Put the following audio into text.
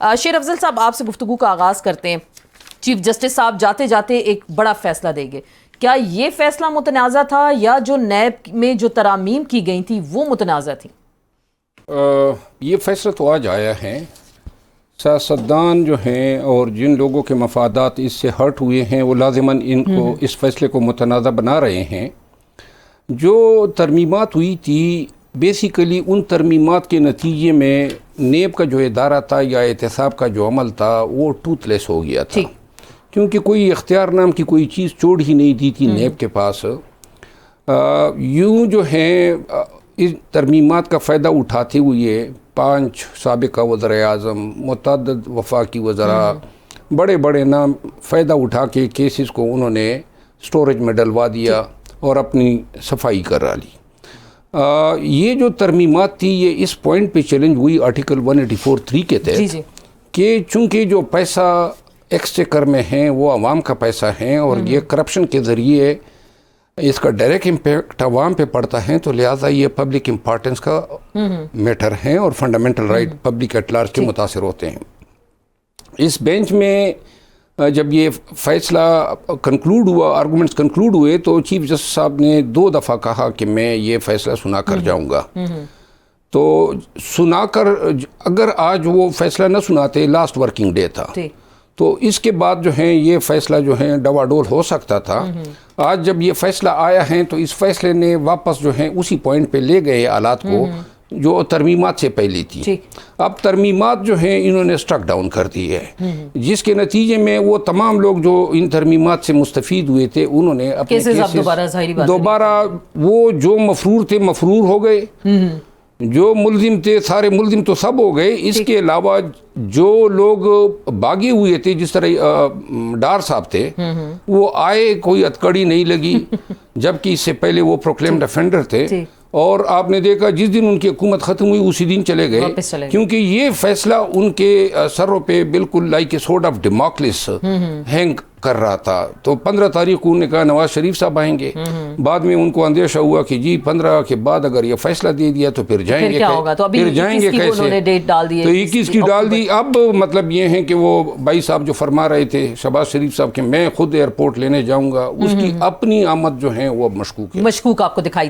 शेर अफजल साहब, आपसे गुफ्तगू का आगाज़ करते हैं। चीफ जस्टिस साहब जाते जाते एक बड़ा फैसला देंगे। क्या ये फैसला मुतनाज़ा था या जो नैब में जो तरामीम की गई थी वो मुतनाज़ा थी? ये फैसला तो आज आया है। सियासतदान जो हैं और जिन लोगों के मफादात इससे हर्ट हुए हैं वो लाजिमन इनको इस फैसले को मुतनाज़ा बना रहे हैं। जो तरमीमात हुई थी बेसिकली उन तरमीमात के नतीजे में नेब का जो इदारा था या एहतसाब का जो अमल था वो टूथलेस हो गया था, क्योंकि कोई इख्तियार नाम की कोई चीज़ छोड़ ही नहीं दी थी नेब के पास। यूँ जो है इस तरमीमात का फ़ायदा उठाते हुए 5 साबिक़ा वज़ीर-ए-आज़म, मुतअद्दिद वफाकी वज़रा, बड़े बड़े नाम फ़ायदा उठा के केसेस को उन्होंने स्टोरेज में डलवा दिया और अपनी सफाई करा ली। ये जो तरमीमात थी ये इस पॉइंट पे चैलेंज हुई आर्टिकल 184(3) के तहत कि चूँकि जो पैसा एक्सचेकर में है वो आवाम का पैसा है और ये करप्शन के ज़रिए इसका डायरेक्ट इम्पैक्ट आवाम पे पड़ता है, तो लिहाजा ये पब्लिक इम्पोर्टेंस का मैटर है और fundamental right public at large के मुतासर होते हैं। इस बेंच में जब ये फैसला कंक्लूड हुआ, आर्गूमेंट्स कंक्लूड हुए, तो चीफ जस्टिस साहब ने 2 दफ़ा कहा कि मैं ये फैसला सुना कर जाऊँगा। तो सुनाकर अगर आज वो फैसला न सुनाते, लास्ट वर्किंग डे था, तो इसके बाद जो है ये फैसला जो है डवाडोल हो सकता था। आज जब ये फैसला आया है तो इस फैसले ने वापस जो है उसी पॉइंट पे ले गए हालात को जो तरमीमात से पहले थी। अब तरमीमात जो है इन्होंने स्ट्रक डाउन कर दी है, जिसके नतीजे में वो तमाम लोग जो इन तरमीमात से मुस्तफीद हुए थे उन्होंने अपने केसेस दोबारा वो जो मफरूर थे मफरूर हो गए, जो मुल्जिम थे सारे मुल्जिम तो सब हो गए। इसके अलावा जो लोग बागी हुए थे, जिस तरह डार साहब थे, वो आए, कोई अतकड़ी नहीं लगी, जबकि इससे पहले वो प्रोक्लेम्ड ऑफेंडर थे। और आपने देखा जिस दिन उनकी हुकूमत ख़त्म हुई उसी दिन चले गए, क्योंकि ये फैसला उनके सरों पे बिल्कुल like a sort of democracy hang कर रहा था। तो 15 तारीख को उन्होंने कहा नवाज शरीफ साहब आएंगे। बाद में उनको अंदेशा हुआ कि जी 15 के बाद अगर ये फैसला दे दिया तो फिर जाएंगे, फिर जाएंगे कैसे? डेट डाल दी, तो 21 की डाल दी। अब मतलब ये है कि वो भाई साहब जो फरमा रहे थे शहबाज शरीफ साहब के मैं खुद एयरपोर्ट लेने जाऊंगा, उसकी अपनी आमद जो है वो अब मशकूक है। मशकूक आपको दिखाई